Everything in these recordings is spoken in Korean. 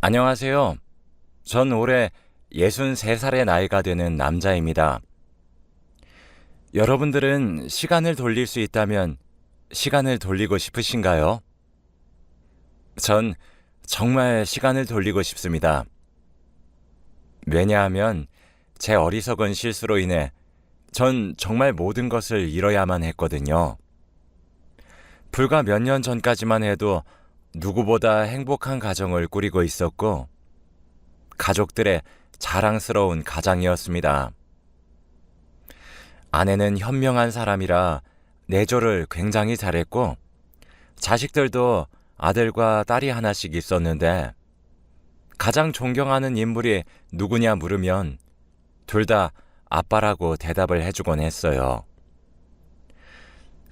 안녕하세요. 전 올해 63살의 나이가 되는 남자입니다. 여러분들은 시간을 돌릴 수 있다면 시간을 돌리고 싶으신가요? 전 정말 시간을 돌리고 싶습니다. 왜냐하면 제 어리석은 실수로 인해 전 정말 모든 것을 잃어야만 했거든요. 불과 몇 년 전까지만 해도 누구보다 행복한 가정을 꾸리고 있었고, 가족들의 자랑스러운 가장이었습니다. 아내는 현명한 사람이라 내조를 굉장히 잘했고, 자식들도 아들과 딸이 하나씩 있었는데, 가장 존경하는 인물이 누구냐 물으면 둘 다 아빠라고 대답을 해주곤 했어요.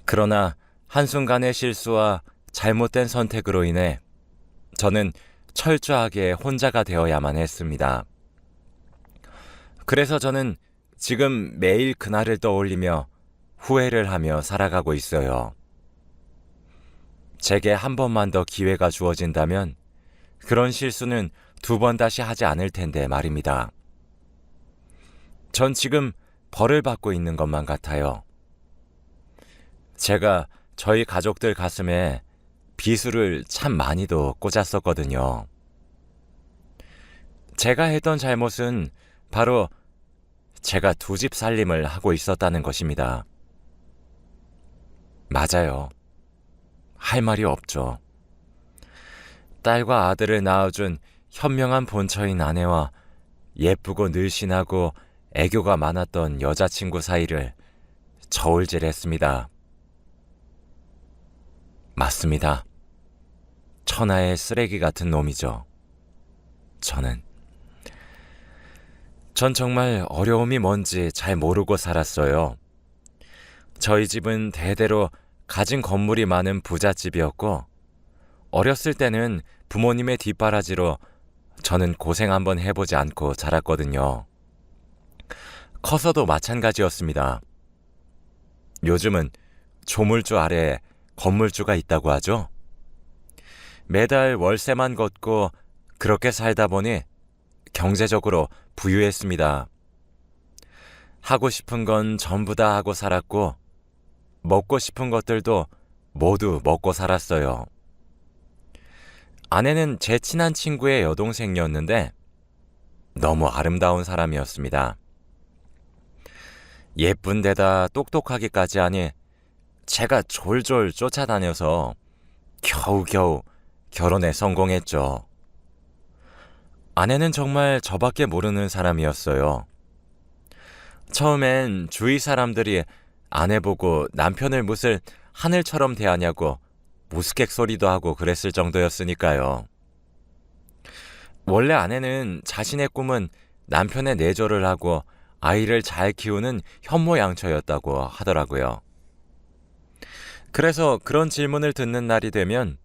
그러나 한순간의 실수와 잘못된 선택으로 인해 저는 철저하게 혼자가 되어야만 했습니다. 그래서 저는 지금 매일 그날을 떠올리며 후회를 하며 살아가고 있어요. 제게 한 번만 더 기회가 주어진다면 그런 실수는 두 번 다시 하지 않을 텐데 말입니다. 전 지금 벌을 받고 있는 것만 같아요. 제가 저희 가족들 가슴에 비수를 참 많이도 꽂았었거든요. 제가 했던 잘못은 바로 제가 두 집 살림을 하고 있었다는 것입니다. 맞아요. 할 말이 없죠. 딸과 아들을 낳아준 현명한 본처인 아내와 예쁘고 늘씬하고 애교가 많았던 여자친구 사이를 저울질했습니다. 맞습니다. 천하의 쓰레기 같은 놈이죠. 전 정말 어려움이 뭔지 잘 모르고 살았어요. 저희 집은 대대로 가진 건물이 많은 부잣집이었고, 어렸을 때는 부모님의 뒷바라지로 저는 고생 한번 해보지 않고 자랐거든요. 커서도 마찬가지였습니다. 요즘은 조물주 아래에 건물주가 있다고 하죠. 매달 월세만 걷고 그렇게 살다 보니 경제적으로 부유했습니다. 하고 싶은 건 전부 다 하고 살았고, 먹고 싶은 것들도 모두 먹고 살았어요. 아내는 제 친한 친구의 여동생이었는데 너무 아름다운 사람이었습니다. 예쁜 데다 똑똑하기까지 하니 제가 졸졸 쫓아다녀서 겨우겨우 결혼에 성공했죠. 아내는 정말 저밖에 모르는 사람이었어요. 처음엔 주위 사람들이 아내 보고 남편을 무슨 하늘처럼 대하냐고 무스객 소리도 하고 그랬을 정도였으니까요. 원래 아내는 자신의 꿈은 남편의 내조를 하고 아이를 잘 키우는 현모양처였다고 하더라고요. 그래서 그런 질문을 듣는 날이 되면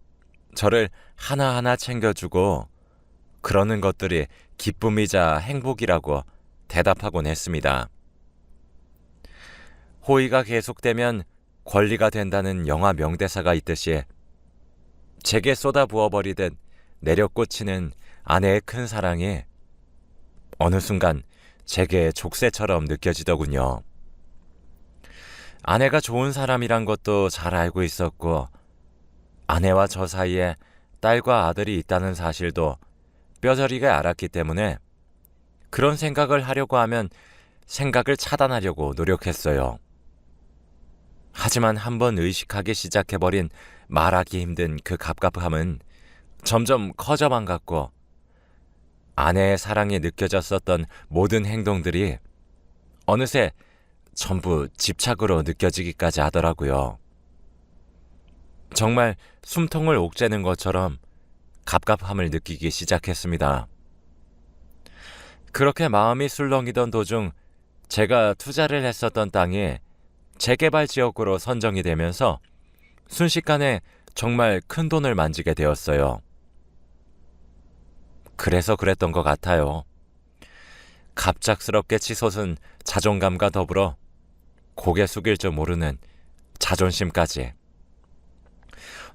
저를 하나하나 챙겨주고 그러는 것들이 기쁨이자 행복이라고 대답하곤 했습니다. 호의가 계속되면 권리가 된다는 영화 명대사가 있듯이 제게 쏟아부어버리듯 내려꽂히는 아내의 큰 사랑이 어느 순간 제게 족쇄처럼 느껴지더군요. 아내가 좋은 사람이란 것도 잘 알고 있었고, 아내와 저 사이에 딸과 아들이 있다는 사실도 뼈저리게 알았기 때문에 그런 생각을 하려고 하면 생각을 차단하려고 노력했어요. 하지만 한번 의식하기 시작해버린 말하기 힘든 그 갑갑함은 점점 커져만 갔고, 아내의 사랑이 느껴졌었던 모든 행동들이 어느새 전부 집착으로 느껴지기까지 하더라고요. 정말 숨통을 옥죄는 것처럼 갑갑함을 느끼기 시작했습니다. 그렇게 마음이 술렁이던 도중 제가 투자를 했었던 땅이 재개발 지역으로 선정이 되면서 순식간에 정말 큰 돈을 만지게 되었어요. 그래서 그랬던 것 같아요. 갑작스럽게 치솟은 자존감과 더불어 고개 숙일 줄 모르는 자존심까지.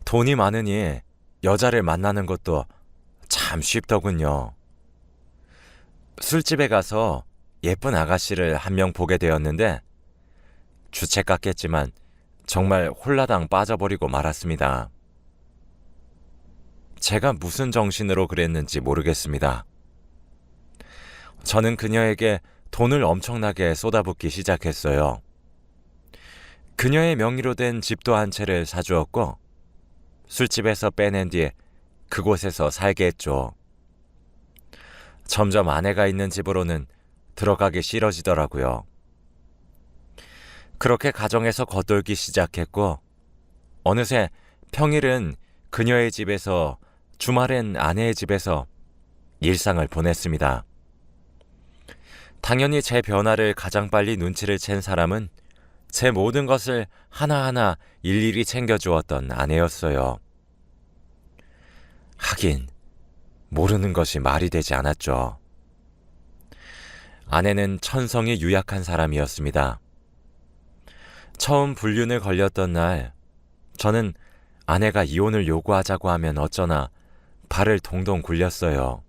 돈이 많으니 여자를 만나는 것도 참 쉽더군요. 술집에 가서 예쁜 아가씨를 한 명 보게 되었는데 주책 같겠지만 정말 홀라당 빠져버리고 말았습니다. 제가 무슨 정신으로 그랬는지 모르겠습니다. 저는 그녀에게 돈을 엄청나게 쏟아붓기 시작했어요. 그녀의 명의로 된 집도 한 채를 사주었고 술집에서 빼낸 뒤에 그곳에서 살게 했죠. 점점 아내가 있는 집으로는 들어가기 싫어지더라고요. 그렇게 가정에서 겉돌기 시작했고 어느새 평일은 그녀의 집에서 주말엔 아내의 집에서 일상을 보냈습니다. 당연히 제 변화를 가장 빨리 눈치를 챈 사람은 제 모든 것을 하나하나 일일이 챙겨주었던 아내였어요. 하긴 모르는 것이 말이 되지 않았죠. 아내는 천성이 유약한 사람이었습니다. 처음 불륜을 걸렸던 날 저는 아내가 이혼을 요구하자고 하면 어쩌나 발을 동동 굴렸어요.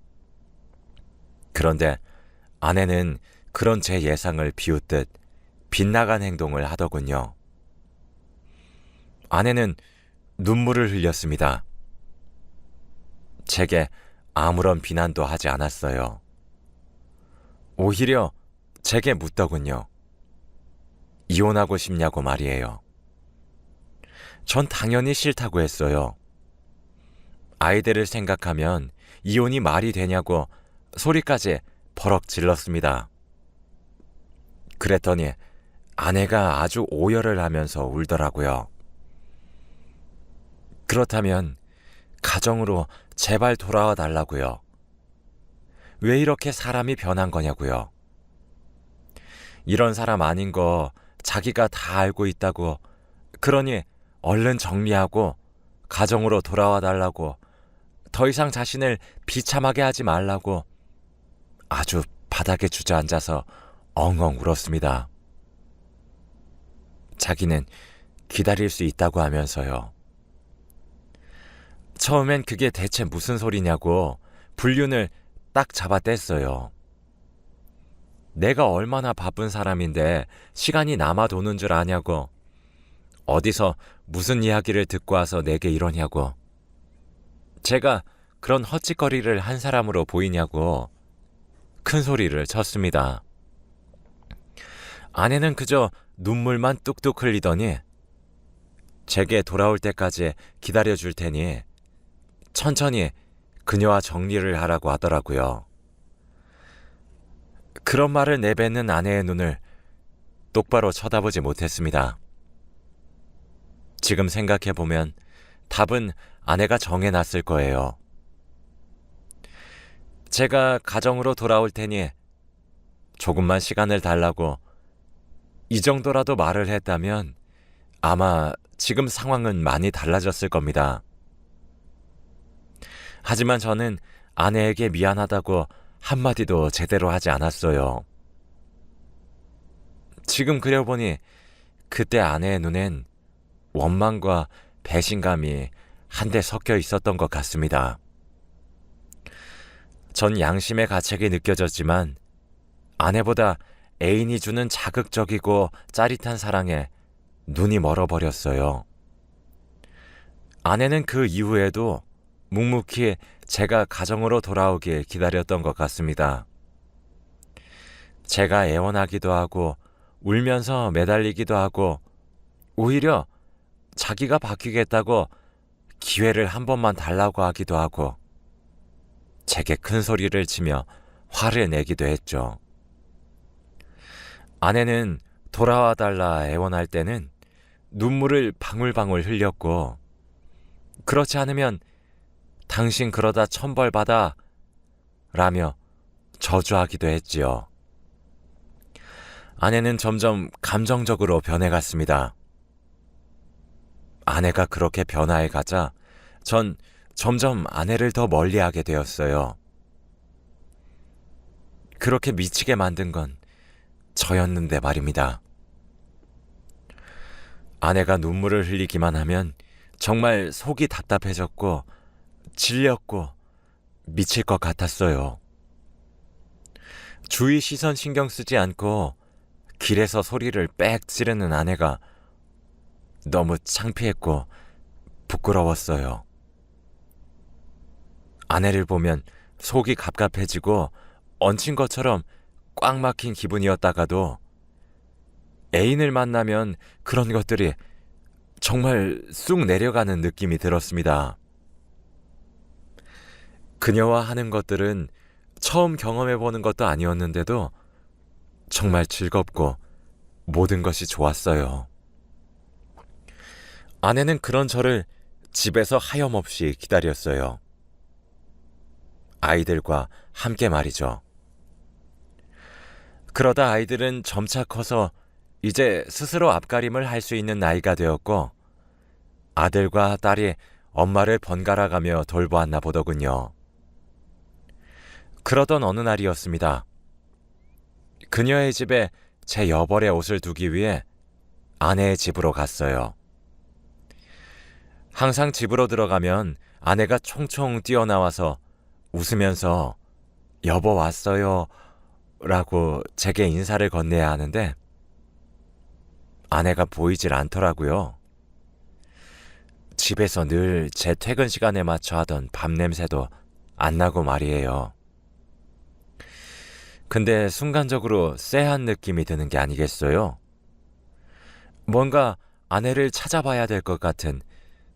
그런데 아내는 그런 제 예상을 비웃듯 빗나간 행동을 하더군요. 아내는 눈물을 흘렸습니다. 제게 아무런 비난도 하지 않았어요. 오히려 제게 묻더군요. 이혼하고 싶냐고 말이에요. 전 당연히 싫다고 했어요. 아이들을 생각하면 이혼이 말이 되냐고 소리까지 버럭 질렀습니다. 그랬더니 아내가 아주 오열을 하면서 울더라고요. 그렇다면 가정으로 제발 돌아와 달라고요. 왜 이렇게 사람이 변한 거냐고요. 이런 사람 아닌 거 자기가 다 알고 있다고. 그러니 얼른 정리하고 가정으로 돌아와 달라고. 더 이상 자신을 비참하게 하지 말라고. 아주 바닥에 주저앉아서 엉엉 울었습니다. 자기는 기다릴 수 있다고 하면서요. 처음엔 그게 대체 무슨 소리냐고 불륜을 딱 잡아뗐어요. 내가 얼마나 바쁜 사람인데 시간이 남아 도는 줄 아냐고. 어디서 무슨 이야기를 듣고 와서 내게 이러냐고. 제가 그런 헛짓거리를 한 사람으로 보이냐고 큰 소리를 쳤습니다. 아내는 그저 눈물만 뚝뚝 흘리더니 제게 돌아올 때까지 기다려줄 테니 천천히 그녀와 정리를 하라고 하더라고요. 그런 말을 내뱉는 아내의 눈을 똑바로 쳐다보지 못했습니다. 지금 생각해보면 답은 아내가 정해놨을 거예요. 제가 가정으로 돌아올 테니 조금만 시간을 달라고 이 정도라도 말을 했다면 아마 지금 상황은 많이 달라졌을 겁니다. 하지만 저는 아내에게 미안하다고 한마디도 제대로 하지 않았어요. 지금 그려보니 그때 아내의 눈엔 원망과 배신감이 한데 섞여 있었던 것 같습니다. 전 양심의 가책이 느껴졌지만 아내보다 애인이 주는 자극적이고 짜릿한 사랑에 눈이 멀어버렸어요. 아내는 그 이후에도 묵묵히 제가 가정으로 돌아오길 기다렸던 것 같습니다. 제가 애원하기도 하고 울면서 매달리기도 하고 오히려 자기가 바뀌겠다고 기회를 한 번만 달라고 하기도 하고 제게 큰 소리를 치며 화를 내기도 했죠. 아내는 돌아와 달라 애원할 때는 눈물을 방울방울 흘렸고 그렇지 않으면 당신 그러다 천벌받아 라며 저주하기도 했지요. 아내는 점점 감정적으로 변해갔습니다. 아내가 그렇게 변화해가자 전 점점 아내를 더 멀리하게 되었어요. 그렇게 미치게 만든 건 저였는데 말입니다. 아내가 눈물을 흘리기만 하면 정말 속이 답답해졌고 질렸고 미칠 것 같았어요. 주위 시선 신경 쓰지 않고 길에서 소리를 빽 지르는 아내가 너무 창피했고 부끄러웠어요. 아내를 보면 속이 갑갑해지고 얹힌 것처럼 꽉 막힌 기분이었다가도 애인을 만나면 그런 것들이 정말 쑥 내려가는 느낌이 들었습니다. 그녀와 하는 것들은 처음 경험해보는 것도 아니었는데도 정말 즐겁고 모든 것이 좋았어요. 아내는 그런 저를 집에서 하염없이 기다렸어요. 아이들과 함께 말이죠. 그러다 아이들은 점차 커서 이제 스스로 앞가림을 할 수 있는 나이가 되었고 아들과 딸이 엄마를 번갈아가며 돌보았나 보더군요. 그러던 어느 날이었습니다. 그녀의 집에 제 여벌의 옷을 두기 위해 아내의 집으로 갔어요. 항상 집으로 들어가면 아내가 총총 뛰어나와서 웃으면서 여보 왔어요 라고 제게 인사를 건네야 하는데 아내가 보이질 않더라고요. 집에서 늘 제 퇴근 시간에 맞춰 하던 밥 냄새도 안 나고 말이에요. 근데 순간적으로 쎄한 느낌이 드는 게 아니겠어요? 뭔가 아내를 찾아봐야 될 것 같은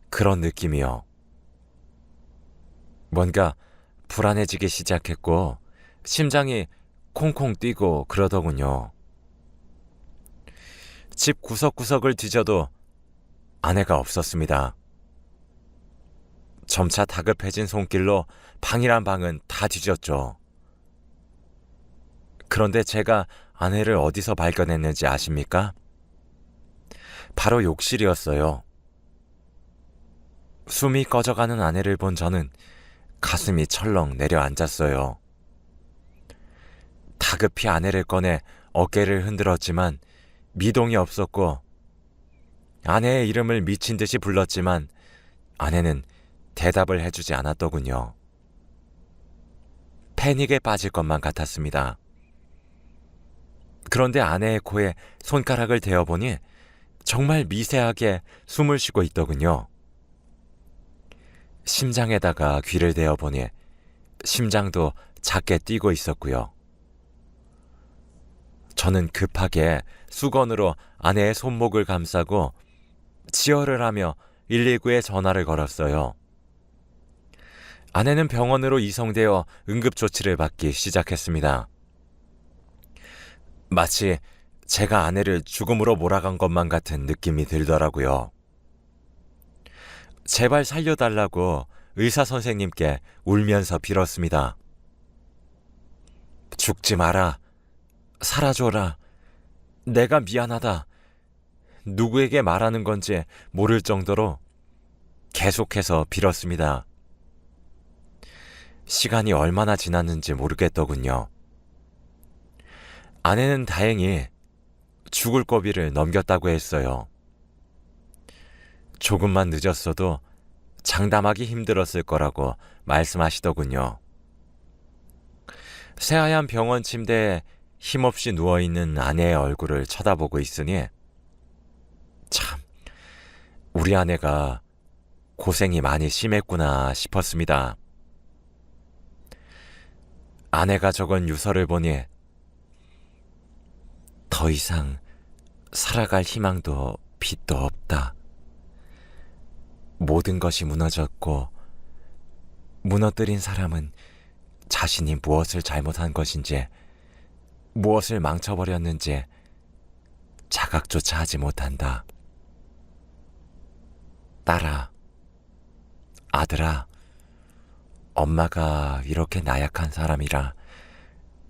그런 느낌이요. 뭔가 불안해지기 시작했고 심장이 콩콩 뛰고 그러더군요. 집 구석구석을 뒤져도 아내가 없었습니다. 점차 다급해진 손길로 방이란 방은 다 뒤졌죠. 그런데 제가 아내를 어디서 발견했는지 아십니까? 바로 욕실이었어요. 숨이 꺼져가는 아내를 본 저는 가슴이 철렁 내려앉았어요. 다급히 아내를 꺼내 어깨를 흔들었지만 미동이 없었고 아내의 이름을 미친 듯이 불렀지만 아내는 대답을 해주지 않았더군요. 패닉에 빠질 것만 같았습니다. 그런데 아내의 코에 손가락을 대어보니 정말 미세하게 숨을 쉬고 있더군요. 심장에다가 귀를 대어보니 심장도 작게 뛰고 있었고요. 저는 급하게 수건으로 아내의 손목을 감싸고 치열을 하며 119에 전화를 걸었어요. 아내는 병원으로 이송되어 응급조치를 받기 시작했습니다. 마치 제가 아내를 죽음으로 몰아간 것만 같은 느낌이 들더라고요. 제발 살려달라고 의사 선생님께 울면서 빌었습니다. 죽지 마라. 살아줘라. 내가 미안하다. 누구에게 말하는 건지 모를 정도로 계속해서 빌었습니다. 시간이 얼마나 지났는지 모르겠더군요. 아내는 다행히 죽을 고비를 넘겼다고 했어요. 조금만 늦었어도 장담하기 힘들었을 거라고 말씀하시더군요. 새하얀 병원 침대에 힘없이 누워있는 아내의 얼굴을 쳐다보고 있으니 참, 우리 아내가 고생이 많이 심했구나 싶었습니다. 아내가 적은 유서를 보니 더 이상 살아갈 희망도 빛도 없다. 모든 것이 무너졌고 무너뜨린 사람은 자신이 무엇을 잘못한 것인지 무엇을 망쳐버렸는지 자각조차 하지 못한다. 딸아, 아들아, 엄마가 이렇게 나약한 사람이라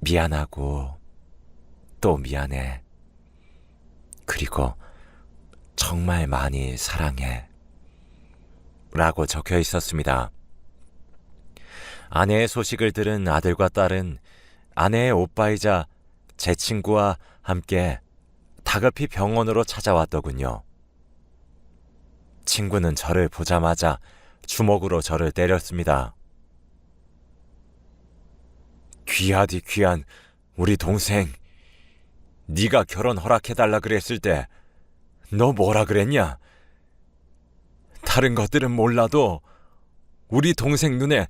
미안하고 또 미안해. 그리고 정말 많이 사랑해. 라고 적혀 있었습니다. 아내의 소식을 들은 아들과 딸은 아내의 오빠이자 제 친구와 함께 다급히 병원으로 찾아왔더군요. 친구는 저를 보자마자 주먹으로 저를 때렸습니다. 귀하디 귀한 우리 동생, 네가 결혼 허락해달라 그랬을 때 너 뭐라 그랬냐? 다른 것들은 몰라도 우리 동생 눈에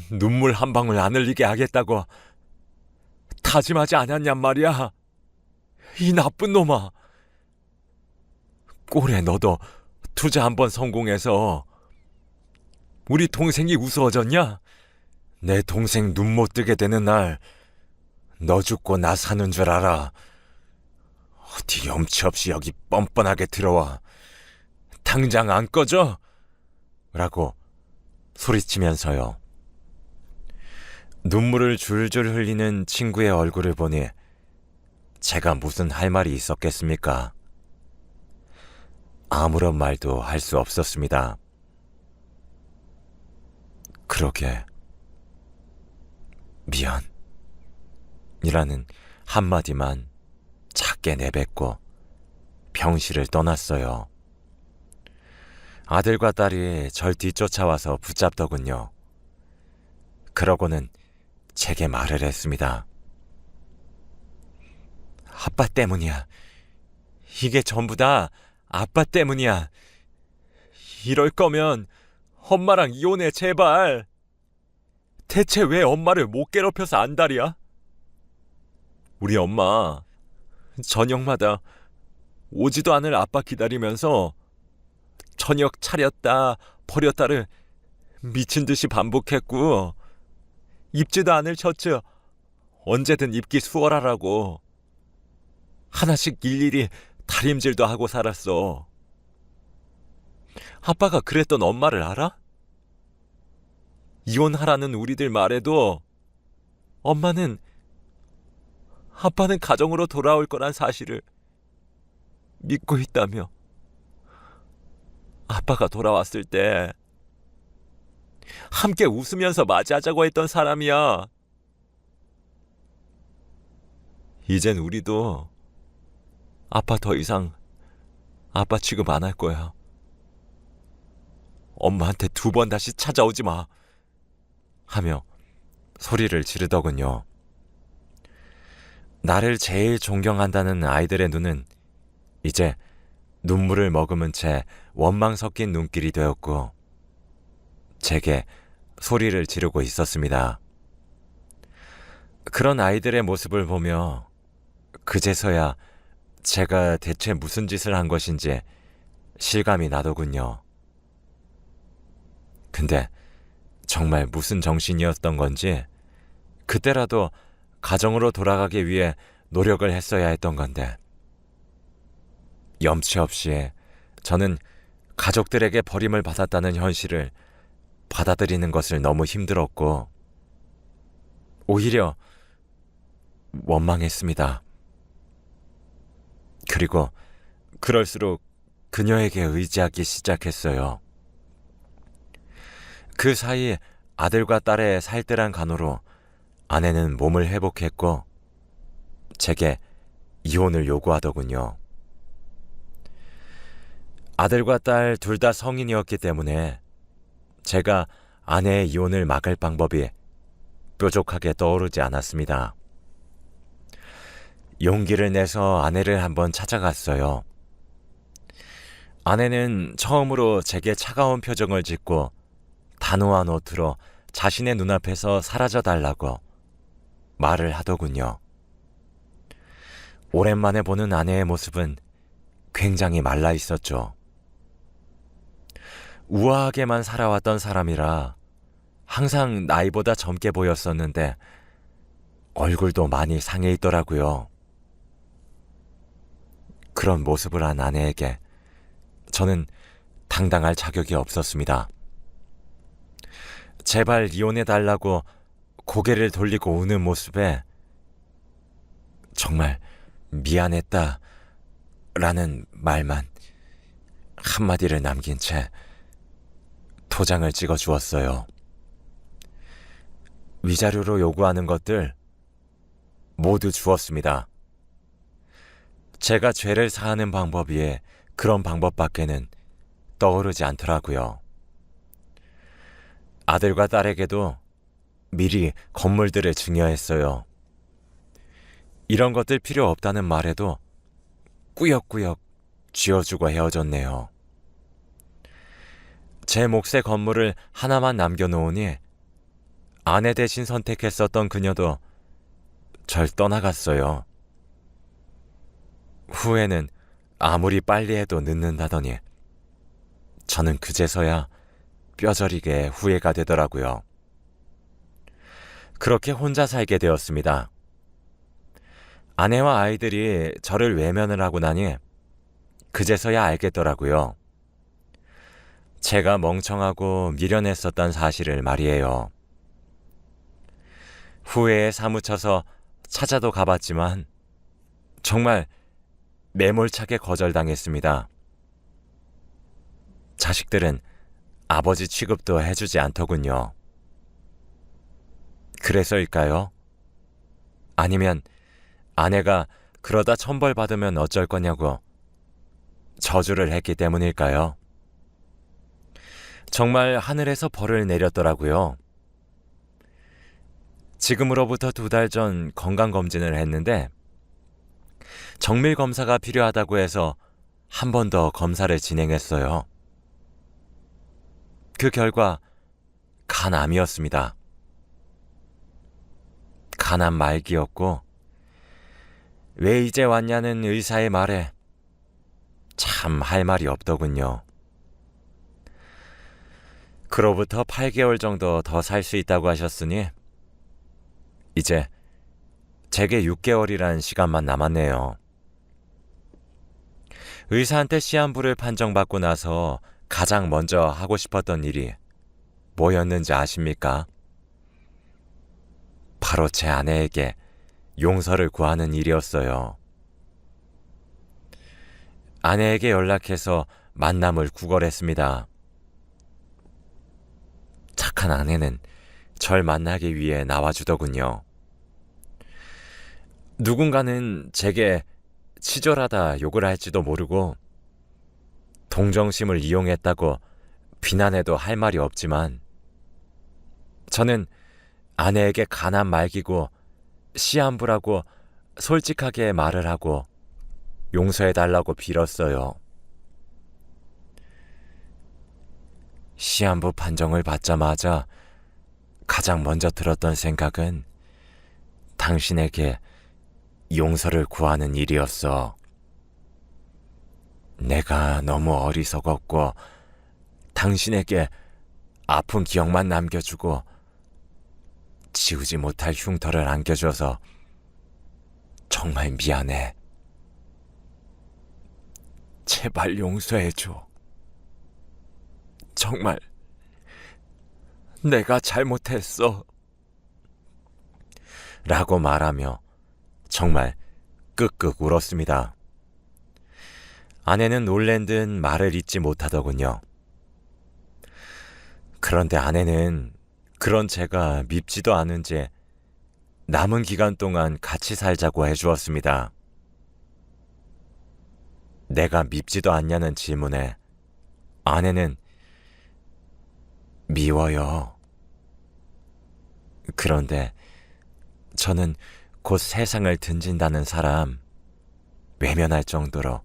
눈물 한 방울 안 흘리게 하겠다고 다짐하지 않았냔 말이야. 이 나쁜 놈아. 꼴에 너도 투자 한번 성공해서 우리 동생이 우스워졌냐? 내 동생 눈 못 뜨게 되는 날 너 죽고 나 사는 줄 알아. 어디 염치 없이 여기 뻔뻔하게 들어와. 당장 안 꺼져? 라고 소리치면서요. 눈물을 줄줄 흘리는 친구의 얼굴을 보니 제가 무슨 할 말이 있었겠습니까? 아무런 말도 할 수 없었습니다. 그러게, 미안 이라는 한마디만 작게 내뱉고 병실을 떠났어요. 아들과 딸이 절 뒤쫓아와서 붙잡더군요. 그러고는 제게 말을 했습니다. 아빠 때문이야. 이게 전부 다 아빠 때문이야. 이럴 거면 엄마랑 이혼해, 제발. 대체 왜 엄마를 못 괴롭혀서 안달이야? 우리 엄마 저녁마다 오지도 않을 아빠 기다리면서 저녁 차렸다 버렸다를 미친 듯이 반복했고, 입지도 않을 셔츠 언제든 입기 수월하라고 하나씩 일일이 다림질도 하고 살았어. 아빠가 그랬던 엄마를 알아? 이혼하라는 우리들 말에도 아빠는 가정으로 돌아올 거란 사실을 믿고 있다며. 아빠가 돌아왔을 때 함께 웃으면서 맞이하자고 했던 사람이야. 이젠 우리도 아빠 더 이상 아빠 취급 안 할 거야. 엄마한테 2번 다시 찾아오지 마. 하며 소리를 지르더군요. 나를 제일 존경한다는 아이들의 눈은 이제 눈물을 머금은 채 원망 섞인 눈길이 되었고, 제게 소리를 지르고 있었습니다. 그런 아이들의 모습을 보며 그제서야 제가 대체 무슨 짓을 한 것인지 실감이 나더군요. 근데 정말 무슨 정신이었던 건지 그때라도 가정으로 돌아가기 위해 노력을 했어야 했던 건데, 염치 없이 저는 가족들에게 버림을 받았다는 현실을 받아들이는 것을 너무 힘들었고 오히려 원망했습니다. 그리고 그럴수록 그녀에게 의지하기 시작했어요. 그 사이 아들과 딸의 살뜰한 간호로 아내는 몸을 회복했고 제게 이혼을 요구하더군요. 아들과 딸 둘 다 성인이었기 때문에 제가 아내의 이혼을 막을 방법이 뾰족하게 떠오르지 않았습니다. 용기를 내서 아내를 한번 찾아갔어요. 아내는 처음으로 제게 차가운 표정을 짓고 단호한 어투로 자신의 눈앞에서 사라져 달라고 말을 하더군요. 오랜만에 보는 아내의 모습은 굉장히 말라 있었죠. 우아하게만 살아왔던 사람이라 항상 나이보다 젊게 보였었는데 얼굴도 많이 상해 있더라고요. 그런 모습을 한 아내에게 저는 당당할 자격이 없었습니다. 제발 이혼해달라고 고개를 돌리고 우는 모습에 정말 미안했다 라는 말만 한마디를 남긴 채 도장을 찍어 주었어요. 위자료로 요구하는 것들 모두 주었습니다. 제가 죄를 사하는 방법이 그런 방법밖에는 떠오르지 않더라고요. 아들과 딸에게도 미리 건물들을 증여했어요. 이런 것들 필요 없다는 말에도 꾸역꾸역 쥐어주고 헤어졌네요. 제 몫의 건물을 하나만 남겨놓으니 아내 대신 선택했었던 그녀도 절 떠나갔어요. 후회는 아무리 빨리 해도 늦는다더니 저는 그제서야 뼈저리게 후회가 되더라고요. 그렇게 혼자 살게 되었습니다. 아내와 아이들이 저를 외면을 하고 나니 그제서야 알겠더라고요. 제가 멍청하고 미련했었단 사실을 말이에요. 후회에 사무쳐서 찾아도 가봤지만 정말 매몰차게 거절당했습니다. 자식들은 아버지 취급도 해주지 않더군요. 그래서일까요? 아니면 아내가 그러다 천벌받으면 어쩔 거냐고 저주를 했기 때문일까요? 정말 하늘에서 벌을 내렸더라고요. 지금으로부터 2달 전 건강검진을 했는데 정밀검사가 필요하다고 해서 한 번 더 검사를 진행했어요. 그 결과 간암이었습니다. 간암 말기였고 왜 이제 왔냐는 의사의 말에 참 할 말이 없더군요. 그로부터 8개월 정도 더 살 수 있다고 하셨으니 이제 제게 6개월이란 시간만 남았네요. 의사한테 시한부를 판정받고 나서 가장 먼저 하고 싶었던 일이 뭐였는지 아십니까? 바로 제 아내에게 용서를 구하는 일이었어요. 아내에게 연락해서 만남을 구걸했습니다. 착한 아내는 절 만나기 위해 나와주더군요. 누군가는 제게 치졸하다 욕을 할지도 모르고 동정심을 이용했다고 비난해도 할 말이 없지만 저는 아내에게 간암 말기고 시한부라고 솔직하게 말을 하고 용서해달라고 빌었어요. 시한부 판정을 받자마자 가장 먼저 들었던 생각은 당신에게 용서를 구하는 일이었어. 내가 너무 어리석었고 당신에게 아픈 기억만 남겨주고 지우지 못할 흉터를 안겨줘서 정말 미안해. 제발 용서해줘. 정말 내가 잘못했어. 라고 말하며 정말 끄끄 울었습니다. 아내는 놀란 듯 말을 잇지 못하더군요. 그런데 아내는 그런 제가 밉지도 않은지 남은 기간 동안 같이 살자고 해주었습니다. 내가 밉지도 않냐는 질문에 아내는 미워요. 그런데 저는 곧 세상을 등진다는 사람 외면할 정도로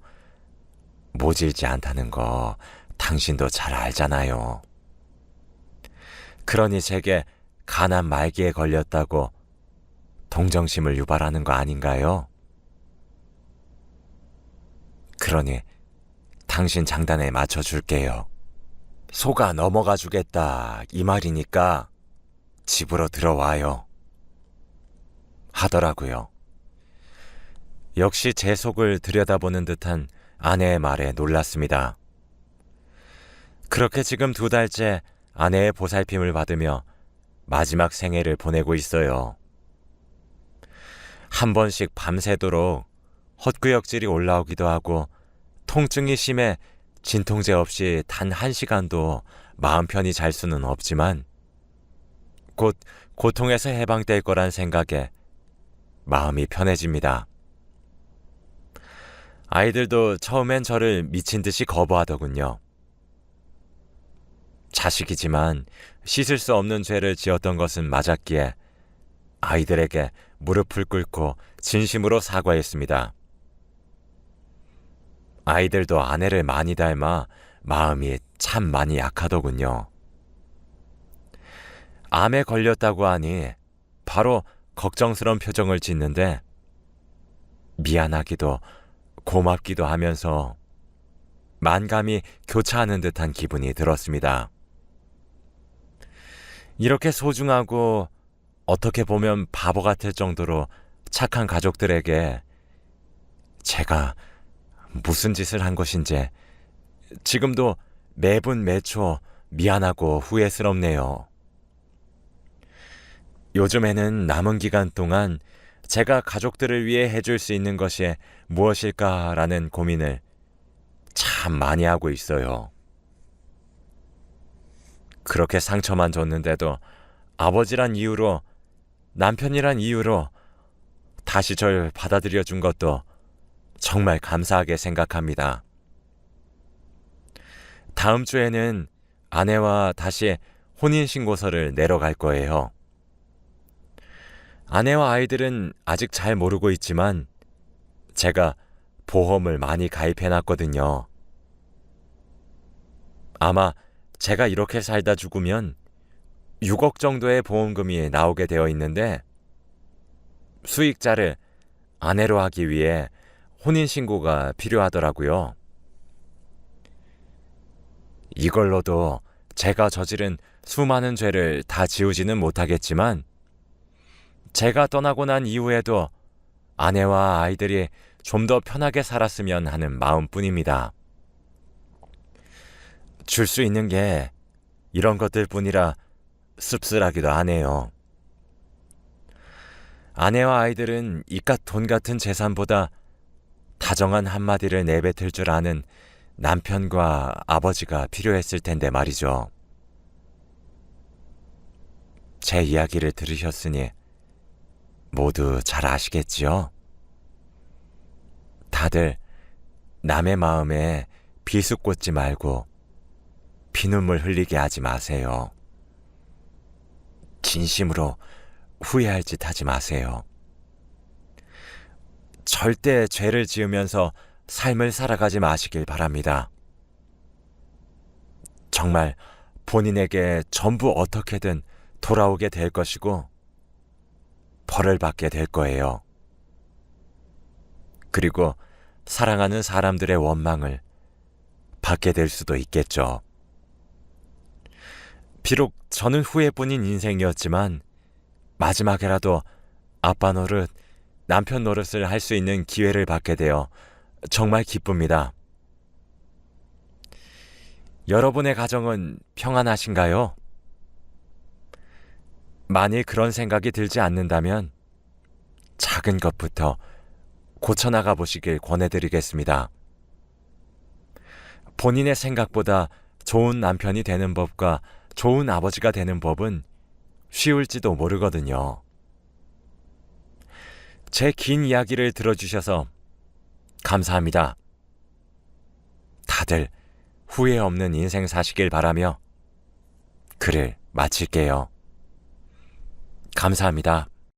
모질지 않다는 거 당신도 잘 알잖아요. 그러니 제게 간암 말기에 걸렸다고 동정심을 유발하는 거 아닌가요? 그러니 당신 장단에 맞춰줄게요. 속아 넘어가 주겠다 이 말이니까 집으로 들어와요. 하더라고요. 역시 제 속을 들여다보는 듯한 아내의 말에 놀랐습니다. 그렇게 지금 2달째 아내의 보살핌을 받으며 마지막 생애를 보내고 있어요. 한 번씩 밤새도록 헛구역질이 올라오기도 하고 통증이 심해 진통제 없이 단 1시간도 마음 편히 잘 수는 없지만 곧 고통에서 해방될 거란 생각에 마음이 편해집니다. 아이들도 처음엔 저를 미친 듯이 거부하더군요. 자식이지만 씻을 수 없는 죄를 지었던 것은 맞았기에 아이들에게 무릎을 꿇고 진심으로 사과했습니다. 아이들도 아내를 많이 닮아 마음이 참 많이 약하더군요. 암에 걸렸다고 하니 바로 걱정스러운 표정을 짓는데 미안하기도 고맙기도 하면서 만감이 교차하는 듯한 기분이 들었습니다. 이렇게 소중하고 어떻게 보면 바보 같을 정도로 착한 가족들에게 제가 무슨 짓을 한 것인지 지금도 매분 매초 미안하고 후회스럽네요. 요즘에는 남은 기간 동안 제가 가족들을 위해 해줄 수 있는 것이 무엇일까라는 고민을 참 많이 하고 있어요. 그렇게 상처만 줬는데도 아버지란 이유로, 남편이란 이유로 다시 절 받아들여 준 것도 정말 감사하게 생각합니다. 다음 주에는 아내와 다시 혼인신고서를 내러 갈 거예요. 아내와 아이들은 아직 잘 모르고 있지만 제가 보험을 많이 가입해놨거든요. 아마 제가 이렇게 살다 죽으면 6억 정도의 보험금이 나오게 되어 있는데 수익자를 아내로 하기 위해 혼인신고가 필요하더라고요. 이걸로도 제가 저지른 수많은 죄를 다 지우지는 못하겠지만 제가 떠나고 난 이후에도 아내와 아이들이 좀 더 편하게 살았으면 하는 마음뿐입니다. 줄 수 있는 게 이런 것들 뿐이라 씁쓸하기도 하네요. 아내와 아이들은 이깟 돈 같은 재산보다 다정한 한마디를 내뱉을 줄 아는 남편과 아버지가 필요했을 텐데 말이죠. 제 이야기를 들으셨으니 모두 잘 아시겠지요? 다들 남의 마음에 비수꽂지 말고 피눈물 흘리게 하지 마세요. 진심으로 후회할 짓 하지 마세요. 절대 죄를 지으면서 삶을 살아가지 마시길 바랍니다. 정말 본인에게 전부 어떻게든 돌아오게 될 것이고 벌을 받게 될 거예요. 그리고 사랑하는 사람들의 원망을 받게 될 수도 있겠죠. 비록 저는 후회뿐인 인생이었지만 마지막에라도 아빠 노릇, 남편 노릇을 할 수 있는 기회를 받게 되어 정말 기쁩니다. 여러분의 가정은 평안하신가요? 만일 그런 생각이 들지 않는다면 작은 것부터 고쳐나가 보시길 권해드리겠습니다. 본인의 생각보다 좋은 남편이 되는 법과 좋은 아버지가 되는 법은 쉬울지도 모르거든요. 제 긴 이야기를 들어주셔서 감사합니다. 다들 후회 없는 인생 사시길 바라며 글을 마칠게요. 감사합니다.